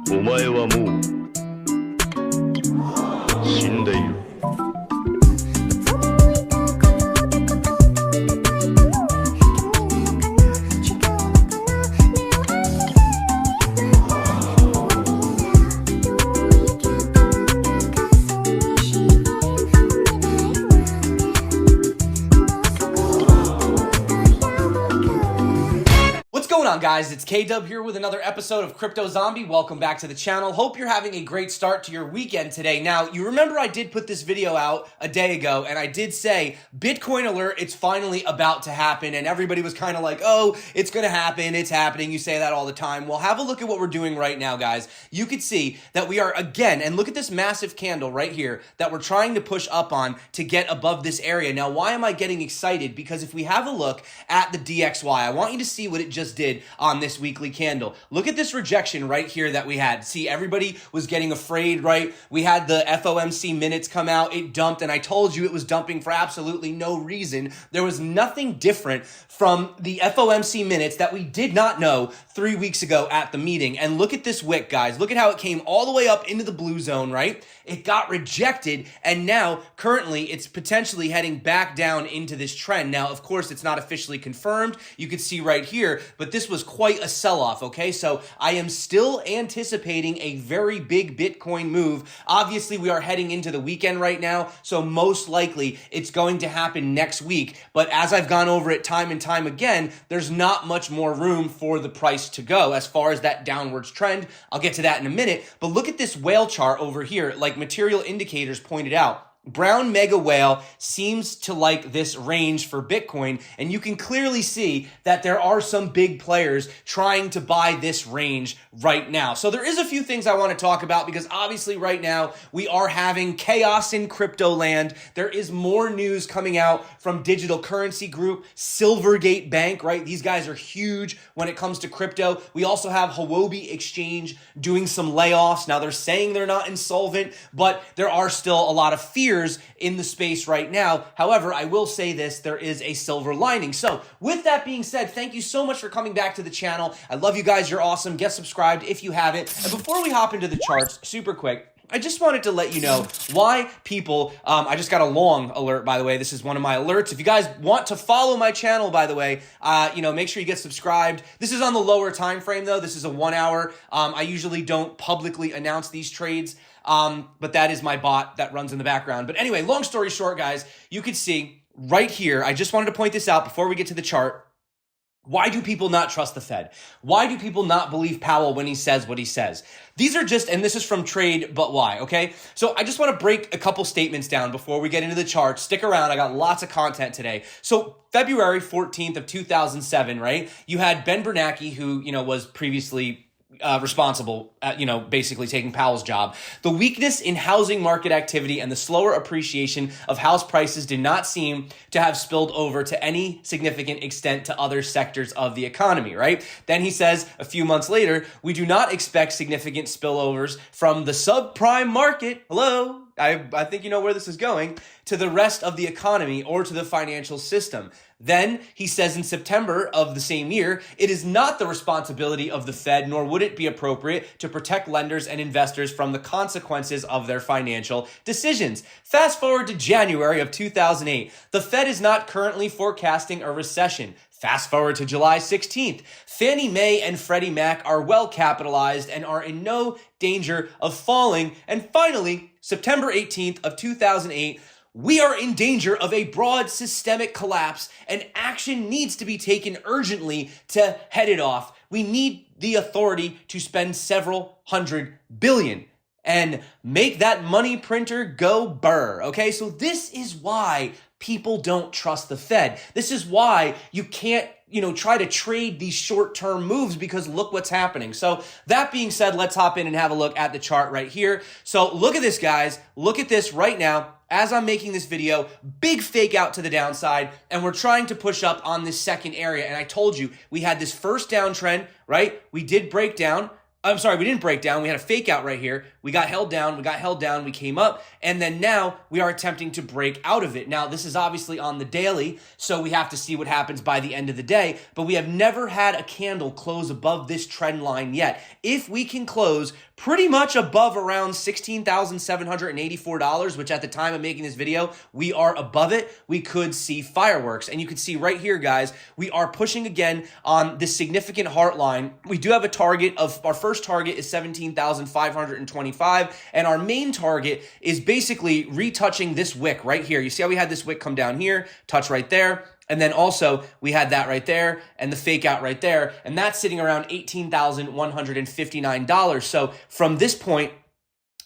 お前はもう死んでいる。Guys, it's K-Dub here with another episode of Crypto Zombie. Welcome back to the channel. Hope you're having a great start to your weekend today. Now, you remember I did put this video out a day ago, and I did say, Bitcoin alert, it's finally about to happen, and everybody was kind of like, oh, it's going to happen, it's happening. You say that all the time. Well, have a look at what we're doing right now, guys. You could see that we are, again, and look at this massive candle right here that we're trying to push up on to get above this area. Now, why am I getting excited? Because if we have a look at the DXY, I want you to see what it just did on this weekly candle. Look at this rejection right here that we had. See, everybody was getting afraid, right? We had the FOMC minutes come out, it dumped, and I told you it was dumping for absolutely no reason. There was nothing different from the FOMC minutes that we did not know 3 weeks ago at the meeting. And look at this wick, guys. Look at how it came all the way up into the blue zone, right? It got rejected, and now currently it's potentially heading back down into this trend. Now, of course, it's not officially confirmed. You can see right here, but this was quite a sell-off, okay? So I am still anticipating a very big Bitcoin move. Obviously, we are heading into the weekend right now, so most likely it's going to happen next week. But as I've gone over it time and time again, there's not much more room for the price to go as far as that downwards trend. I'll get to that in a minute, but look at this whale chart over here. Like material indicators pointed out, brown mega whale seems to like this range for Bitcoin, and you can clearly see that there are some big players trying to buy this range right now. So there is a few things I want to talk about because obviously right now we are having chaos in crypto land. There is more news coming out from digital currency group Silvergate Bank, right? These guys are huge when it comes to crypto. We also have Huobi Exchange doing some layoffs. Now they're saying they're not insolvent, but there are still a lot of fears in the space right now. However, I will say this, there is a silver lining. So with that being said, thank you so much for coming back to the channel. I love you guys. You're awesome. Get subscribed if you haven't. And before we hop into the charts, super quick, I just wanted to let you know why people, I just got a long alert, by the way. This is one of my alerts. If you guys want to follow my channel, by the way, make sure you get subscribed. This is on the lower time frame, though. This is a 1 hour. I usually don't publicly announce these trades, but that is my bot that runs in the background. But anyway, long story short, guys, you could see right here, I just wanted to point this out before we get to the chart. Why do people not trust the Fed? Why do people not believe Powell when he says what he says? These are just, and this is from Trade But Why, okay? So I just want to break a couple statements down before we get into the chart. Stick around, I got lots of content today. So February 14th of 2007, right? You had Ben Bernanke, who, was previously responsible, basically taking Powell's job. The weakness in housing market activity and the slower appreciation of house prices did not seem to have spilled over to any significant extent to other sectors of the economy, right? Then he says a few months later, we do not expect significant spillovers from the subprime market. Hello? I think you know where this is going, to the rest of the economy or to the financial system. Then he says in September of the same year, it is not the responsibility of the Fed, nor would it be appropriate to protect lenders and investors from the consequences of their financial decisions. Fast forward to January of 2008. The Fed is not currently forecasting a recession. Fast forward to July 16th. Fannie Mae and Freddie Mac are well capitalized and are in no danger of falling. And finally, September 18th of 2008, we are in danger of a broad systemic collapse and action needs to be taken urgently to head it off. We need the authority to spend several $100 billion and make that money printer go burr, okay? So this is why people don't trust the Fed. This is why you can't, try to trade these short-term moves because look what's happening. So that being said, let's hop in and have a look at the chart right here. So look at this, guys. Look at this right now. As I'm making this video, big fake out to the downside, and we're trying to push up on this second area. And I told you we had this first downtrend, right? We did break down. I'm sorry, we didn't break down. We had a fake out right here. We got held down, we came up, and then now we are attempting to break out of it. Now, this is obviously on the daily, so we have to see what happens by the end of the day, but we have never had a candle close above this trend line yet. If we can close pretty much above around $16,784, which at the time of making this video, we are above it, we could see fireworks. And you can see right here, guys, we are pushing again on this significant heart line. We do have a target of, our first target is 17,525, and our main target is basically retouching this wick right here. You see how we had this wick come down here, touch right there, and then also we had that right there and the fake out right there, and that's sitting around $18,159. So from this point,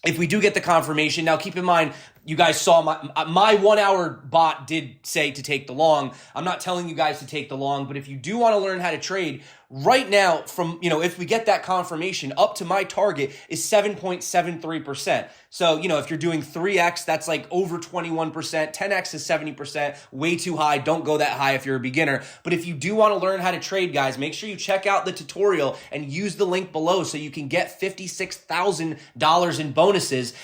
if we do get the confirmation, now keep in mind, you guys saw my 1 hour bot did say to take the long. I'm not telling you guys to take the long, but if you do want to learn how to trade right now from, if we get that confirmation, up to my target is 7.73%. So, if you're doing 3x, that's like over 21%. 10x is 70%, way too high. Don't go that high if you're a beginner. But if you do want to learn how to trade, guys, make sure you check out the tutorial and use the link below so you can get $56,000 in bonuses.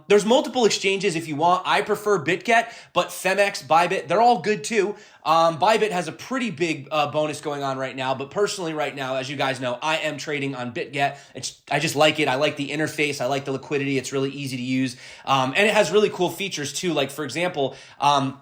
There's multiple exchanges if you want. I prefer BitGet, but Femex, Bybit, they're all good too. Bybit has a pretty big bonus going on right now, but personally right now, as you guys know, I am trading on BitGet. I just like it. I like the interface. I like the liquidity. It's really easy to use. And it has really cool features too. Like for example,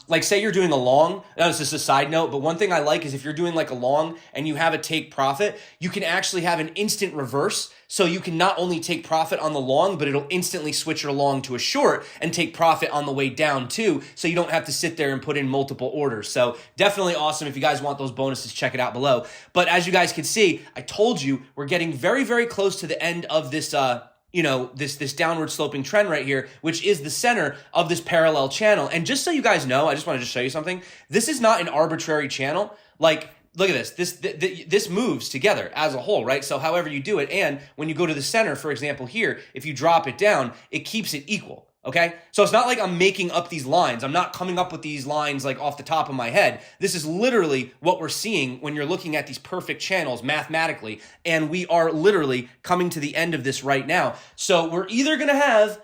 like say you're doing a long, that's just a side note, but one thing I like is if you're doing like a long and you have a take profit, you can actually have an instant reverse. So you can not only take profit on the long, but it'll instantly switch your long to a short and take profit on the way down too. So you don't have to sit there and put in multiple orders. So definitely awesome. If you guys want those bonuses, check it out below. But as you guys can see, I told you we're getting very, very close to the end of this, this downward sloping trend right here, which is the center of this parallel channel. And just so you guys know, I just wanted to show you something. This is not an arbitrary channel. Like, look at this. This moves together as a whole, right? So however you do it, and when you go to the center, for example, here, if you drop it down, it keeps it equal, okay? So it's not like I'm making up these lines. I'm not coming up with these lines like off the top of my head. This is literally what we're seeing when you're looking at these perfect channels mathematically, and we are literally coming to the end of this right now. So we're either going to have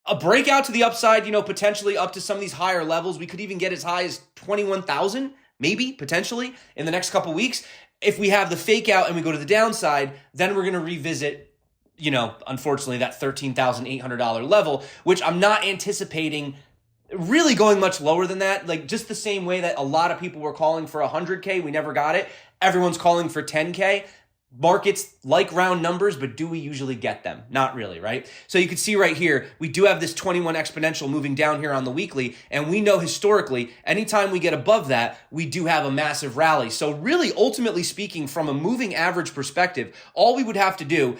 a breakout to the upside, potentially up to some of these higher levels. We could even get as high as 21,000. Maybe, potentially, in the next couple weeks. If we have the fake out and we go to the downside, then we're going to revisit, unfortunately, that $13,800 level, which I'm not anticipating really going much lower than that. Like just the same way that a lot of people were calling for 100K, we never got it. Everyone's calling for 10K. Markets like round numbers, but do we usually get them? Not really, right? So you can see right here, we do have this 21 exponential moving down here on the weekly, and we know historically, anytime we get above that, we do have a massive rally. So really, ultimately speaking, from a moving average perspective, all we would have to do,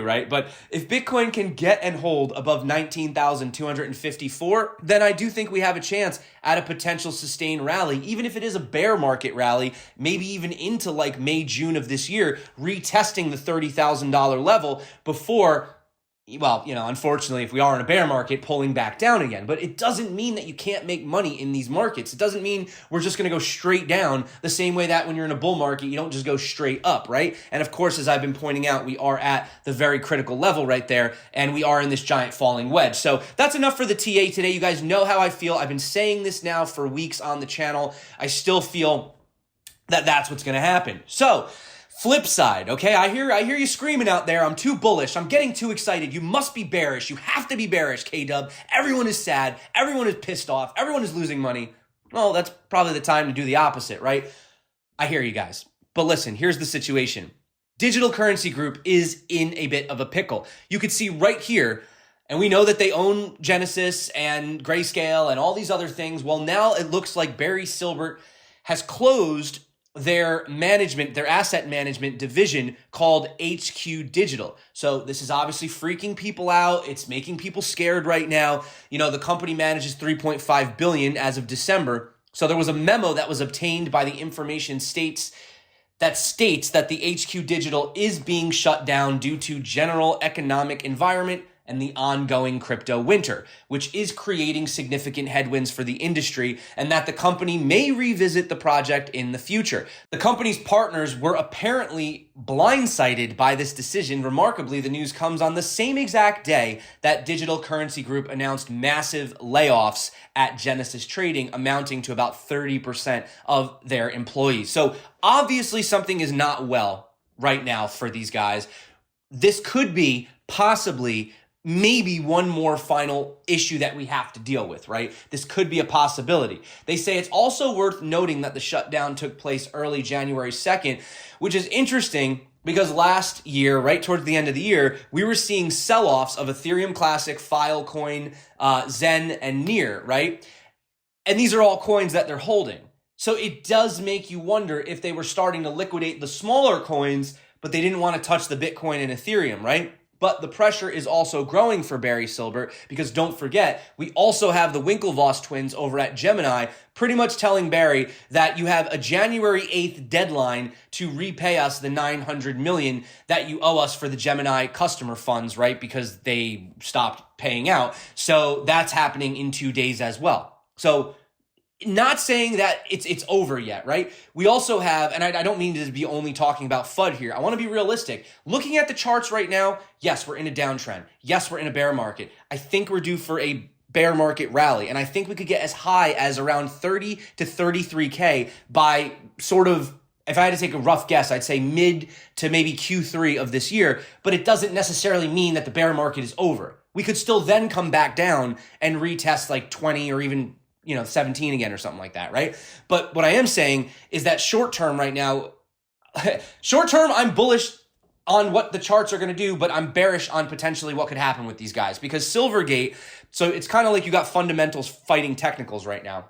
right? But if Bitcoin can get and hold above 19,254, then I do think we have a chance at a potential sustained rally, even if it is a bear market rally, maybe even into like May, June of this year, retesting the $30,000 level before, well, unfortunately, if we are in a bear market, pulling back down again. But it doesn't mean that you can't make money in these markets. It doesn't mean we're just going to go straight down the same way that when you're in a bull market, you don't just go straight up, right? And of course, as I've been pointing out, we are at the very critical level right there, and we are in this giant falling wedge. So that's enough for the TA today. You guys know how I feel. I've been saying this now for weeks on the channel. I still feel that that's what's going to happen. So flip side, okay? I hear you screaming out there. I'm too bullish. I'm getting too excited. You must be bearish. You have to be bearish, K-Dub. Everyone is sad. Everyone is pissed off. Everyone is losing money. Well, that's probably the time to do the opposite, right? I hear you guys. But listen, here's the situation. Digital Currency Group is in a bit of a pickle. You could see right here, and we know that they own Genesis and Grayscale and all these other things. Well, now it looks like Barry Silbert has closed their asset management division called HQ Digital. So this is obviously freaking people out. It's making people scared right now. The company manages $3.5 billion as of December. So there was a memo that was obtained by the information that states that the HQ Digital is being shut down due to general economic environment and the ongoing crypto winter, which is creating significant headwinds for the industry, and that the company may revisit the project in the future. The company's partners were apparently blindsided by this decision. Remarkably, the news comes on the same exact day that Digital Currency Group announced massive layoffs at Genesis Trading, amounting to about 30% of their employees. So obviously something is not well right now for these guys. This could be possibly maybe one more final issue that we have to deal with, right? This could be a possibility. They say it's also worth noting that the shutdown took place early January 2nd, which is interesting because last year, right towards the end of the year, we were seeing sell-offs of Ethereum Classic, Filecoin, Zen, and Near, right? And these are all coins that they're holding. So it does make you wonder if they were starting to liquidate the smaller coins, but they didn't want to touch the Bitcoin and Ethereum, right? But the pressure is also growing for Barry Silbert because don't forget, we also have the Winklevoss twins over at Gemini pretty much telling Barry that you have a January 8th deadline to repay us the $900 million that you owe us for the Gemini customer funds, right? Because they stopped paying out. So that's happening in 2 days as well. So not saying that it's over yet, right? We also have, and I don't mean to be only talking about FUD here. I want to be realistic. Looking at the charts right now, yes, we're in a downtrend. Yes, we're in a bear market. I think we're due for a bear market rally, and I think we could get as high as around 30 to 33K by sort of, if I had to take a rough guess, I'd say mid to maybe Q3 of this year, but it doesn't necessarily mean that the bear market is over. We could still then come back down and retest like 20 or even 17 again or something like that, right? But what I am saying is that short term right now, I'm bullish on what the charts are going to do, but I'm bearish on potentially what could happen with these guys because Silvergate, so it's kind of like you got fundamentals fighting technicals right now.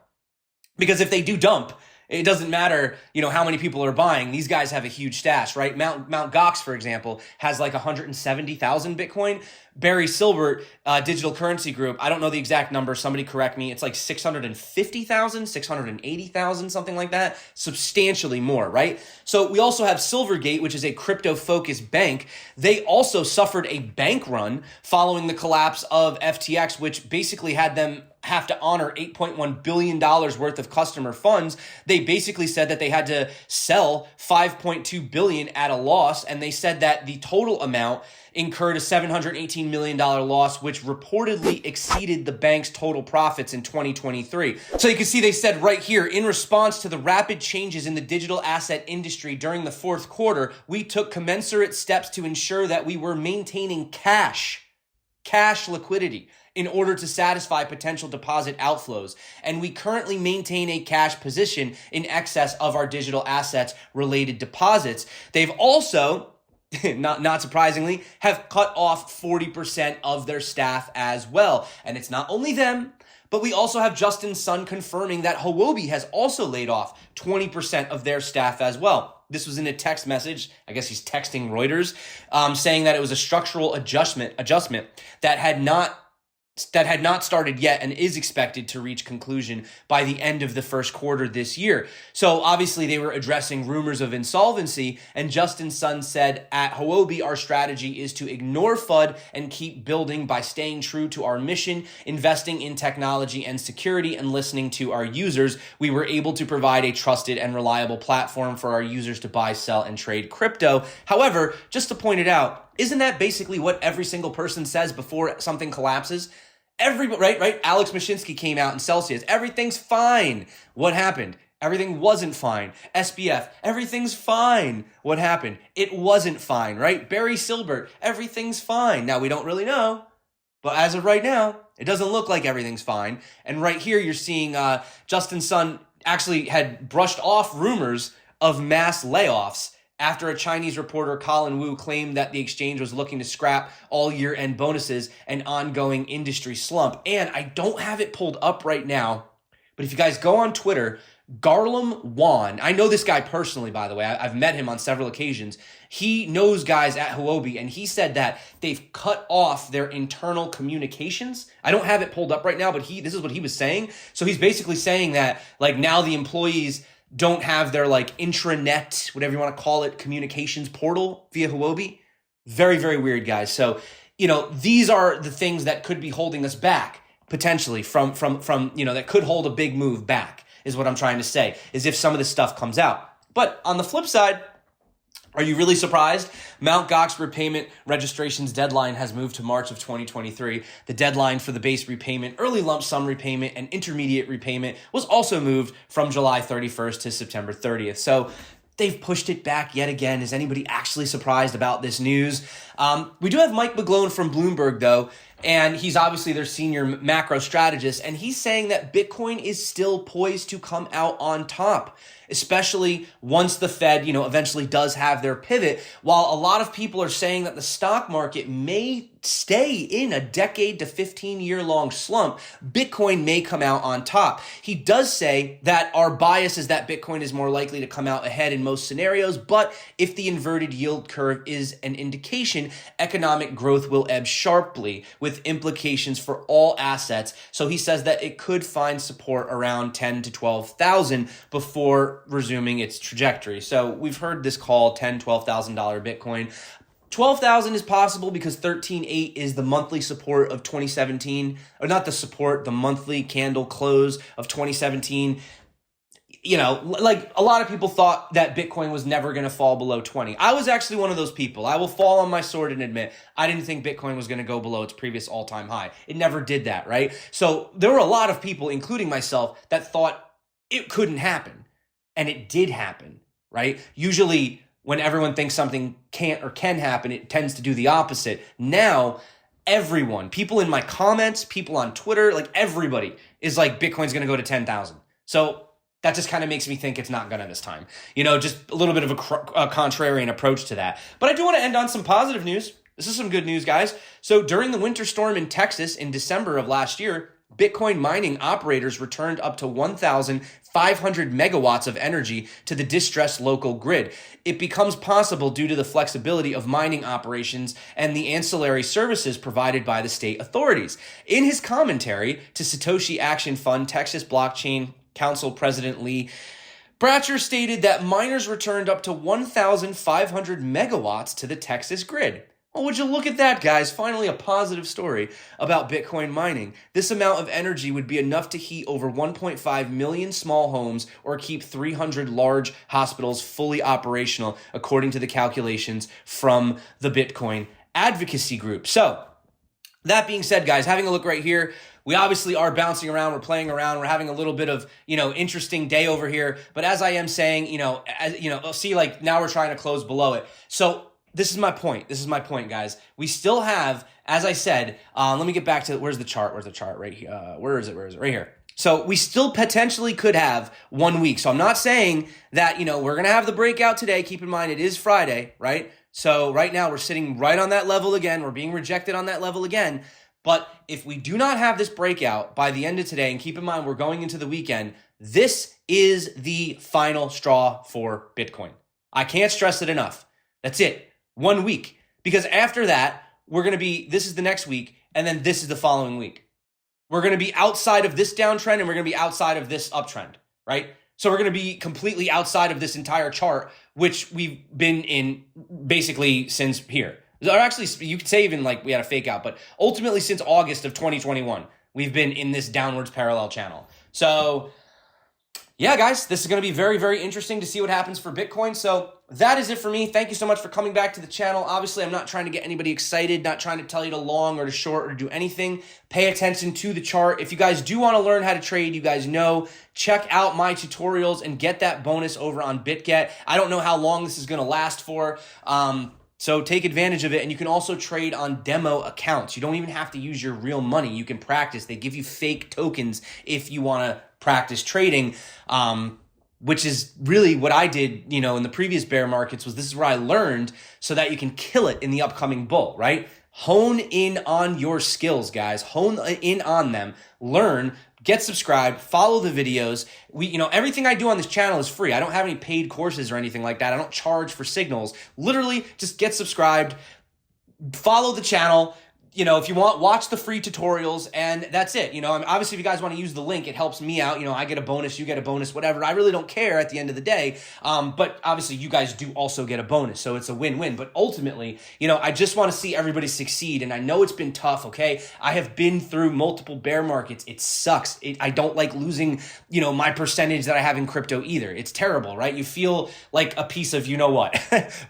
Because if they do dump, it doesn't matter, how many people are buying. These guys have a huge stash, right? Mount Gox, for example, has like 170,000 Bitcoin. Barry Silbert, Digital Currency Group, I don't know the exact number. Somebody correct me. It's like 650,000, 680,000, something like that. Substantially more, right? So we also have Silvergate, which is a crypto-focused bank. They also suffered a bank run following the collapse of FTX, which basically had them have to honor $8.1 billion worth of customer funds. They basically said that they had to sell $5.2 billion at a loss, and they said that the total amount incurred a $718 million loss, which reportedly exceeded the bank's total profits in 2023. So you can see they said right here, in response to the rapid changes in the digital asset industry during the fourth quarter, we took commensurate steps to ensure that we were maintaining cash liquidity in order to satisfy potential deposit outflows. And we currently maintain a cash position in excess of our digital assets related deposits. They've also, not surprisingly, have cut off 40% of their staff as well. And it's not only them, but we also have Justin Sun confirming that Huobi has also laid off 20% of their staff as well. This was in a text message. I guess he's texting Reuters, saying that it was a structural adjustment that had not started yet and is expected to reach conclusion by the end of the first quarter this year. So obviously they were addressing rumors of insolvency, and Justin Sun said, at Huobi, our strategy is to ignore FUD and keep building by staying true to our mission, investing in technology and security, and listening to our users. We were able to provide a trusted and reliable platform for our users to buy, sell, and trade crypto. However, just to point it out, isn't that basically what every single person says before something collapses? Right? Alex Mashinsky came out in Celsius. Everything's fine. What happened? Everything wasn't fine. SBF, everything's fine. What happened? It wasn't fine, right? Barry Silbert, everything's fine. Now, we don't really know, but as of right now, it doesn't look like everything's fine. And right here, you're seeing Justin Sun actually had brushed off rumors of mass layoffs after a Chinese reporter, Colin Wu, claimed that the exchange was looking to scrap all year-end bonuses and ongoing industry slump. And I don't have it pulled up right now, but if you guys go on Twitter, Garlam Wan, I know this guy personally, by the way. I've met him on several occasions. He knows guys at Huobi, and he said that they've cut off their internal communications. I don't have it pulled up right now, but this is what he was saying. So he's basically saying that now the employees don't have their intranet, whatever you want to call it, communications portal via Huobi. Very, very weird, guys. So these are the things that could be holding us back potentially from, that could hold a big move back, is what I'm trying to say, is if some of this stuff comes out. But on the flip side, are you really surprised? Mt. Gox repayment registration's deadline has moved to March of 2023. The deadline for the base repayment, early lump sum repayment, and intermediate repayment was also moved from July 31st to September 30th. So they've pushed it back yet again. Is anybody actually surprised about this news? We do have Mike McGlone from Bloomberg, though, and he's obviously their senior macro strategist, and he's saying that Bitcoin is still poised to come out on top, especially once the Fed, eventually does have their pivot. While a lot of people are saying that the stock market may stay in a decade to 15-year-long slump, Bitcoin may come out on top. He does say that our bias is that Bitcoin is more likely to come out ahead in most scenarios, but if the inverted yield curve is an indication, economic growth will ebb sharply with implications for all assets. So he says that it could find support around 10 to 12,000 before resuming its trajectory. So we've heard this call $10,000, $12,000 Bitcoin. 12,000 is possible because 13.8 is the monthly support of 2017, or not the support, the monthly candle close of 2017. Like a lot of people thought that Bitcoin was never going to fall below 20. I was actually one of those people. I will fall on my sword and admit I didn't think Bitcoin was going to go below its previous all-time high. It never did that, right? So there were a lot of people, including myself, that thought it couldn't happen. And it did happen, right? Usually when everyone thinks something can't or can happen, it tends to do the opposite. Now, everyone, people in my comments, people on Twitter, like everybody is like, Bitcoin's going to go to 10,000. So that just kind of makes me think it's not going to this time. Just a little bit of a contrarian approach to that. But I do want to end on some positive news. This is some good news, guys. So during the winter storm in Texas in December of last year, Bitcoin mining operators returned up to 1,500 megawatts of energy to the distressed local grid. It becomes possible due to the flexibility of mining operations and the ancillary services provided by the state authorities. In his commentary to Satoshi Action Fund, Texas Blockchain Council President Lee Bratcher stated that miners returned up to 1,500 megawatts to the Texas grid. Well, would you look at that, guys? Finally, a positive story about Bitcoin mining. This amount of energy would be enough to heat over 1.5 million small homes or keep 300 large hospitals fully operational, according to the calculations from the Bitcoin advocacy group. So, that being said, guys, having a look right here, we obviously are bouncing around, we're playing around, we're having a little bit of, interesting day over here. But as I am saying, see, like now we're trying to close below it. So, this is my point, guys. We still have, as I said, let me get back to, where's the chart? Right here. Where is it? Right here. So we still potentially could have 1 week. So I'm not saying that, we're going to have the breakout today. Keep in mind, it is Friday, right? So right now we're sitting right on that level again. We're being rejected on that level again. But if we do not have this breakout by the end of today, and keep in mind, we're going into the weekend, this is the final straw for Bitcoin. I can't stress it enough. That's it. 1 week. Because after that, this is the next week, and then this is the following week. We're going to be outside of this downtrend, and we're going to be outside of this uptrend, right? So we're going to be completely outside of this entire chart, which we've been in basically since here. Or actually, you could say even like we had a fake out, but ultimately since August of 2021, we've been in this downwards parallel channel. So yeah, guys, this is going to be very, very interesting to see what happens for Bitcoin. So that is it for me. Thank you so much for coming back to the channel. Obviously, I'm not trying to get anybody excited, not trying to tell you to long or to short or to do anything. Pay attention to the chart. If you guys do want to learn how to trade, you guys know, check out my tutorials and get that bonus over on BitGet. I don't know how long this is going to last for. So take advantage of it. And you can also trade on demo accounts. You don't even have to use your real money. You can practice. They give you fake tokens if you want to practice trading, which is really what I did, in the previous bear markets. This is where I learned so that you can kill it in the upcoming bull, right? Hone in on your skills, guys. Hone in on them. Learn. Get subscribed, follow the videos. Everything I do on this channel is free. I don't have any paid courses or anything like that. I don't charge for signals. Literally, just get subscribed, follow the channel, you know, if you want, watch the free tutorials, and that's it. You know, obviously, if you guys want to use the link, it helps me out. You know, I get a bonus, you get a bonus, whatever. I really don't care at the end of the day. But obviously, you guys do also get a bonus, so it's a win-win. But ultimately, you know, I just want to see everybody succeed, and I know it's been tough, okay? I have been through multiple bear markets. It sucks. I don't like losing, you know, my percentage that I have in crypto either. It's terrible, right? You feel like a piece of you know what.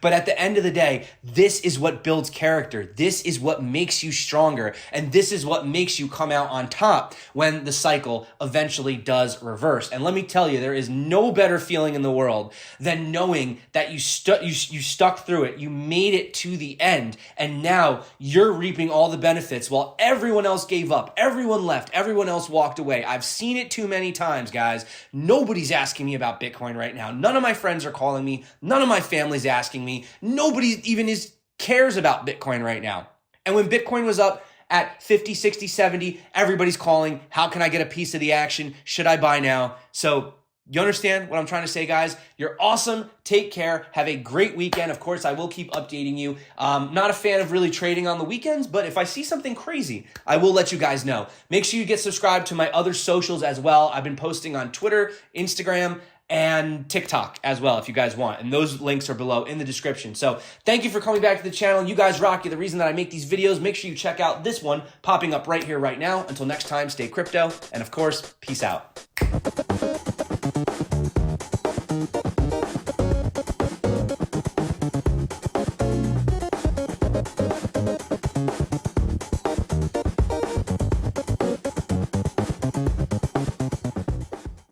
But at the end of the day, this is what builds character. This is what makes you stronger, and this is what makes you come out on top when the cycle eventually does reverse. And let me tell you, there is no better feeling in the world than knowing that you stuck through it, you made it to the end, and now you're reaping all the benefits while everyone else gave up, everyone left, everyone else walked away. I've seen it too many times, guys. Nobody's asking me about Bitcoin right now. None of my friends are calling me. None of my family's asking me. Nobody even cares about Bitcoin right now. And when Bitcoin was up at 50, 60, 70, everybody's calling, how can I get a piece of the action? Should I buy now? So you understand what I'm trying to say, guys? You're awesome. Take care. Have a great weekend. Of course, I will keep updating you. Not a fan of really trading on the weekends, but if I see something crazy, I will let you guys know. Make sure you get subscribed to my other socials as well. I've been posting on Twitter, Instagram, and TikTok as well, if you guys want. And those links are below in the description. So thank you for coming back to the channel. You guys rock. You're the reason that I make these videos. Make sure you check out this one popping up right here, right now. Until next time, stay crypto. And of course, peace out.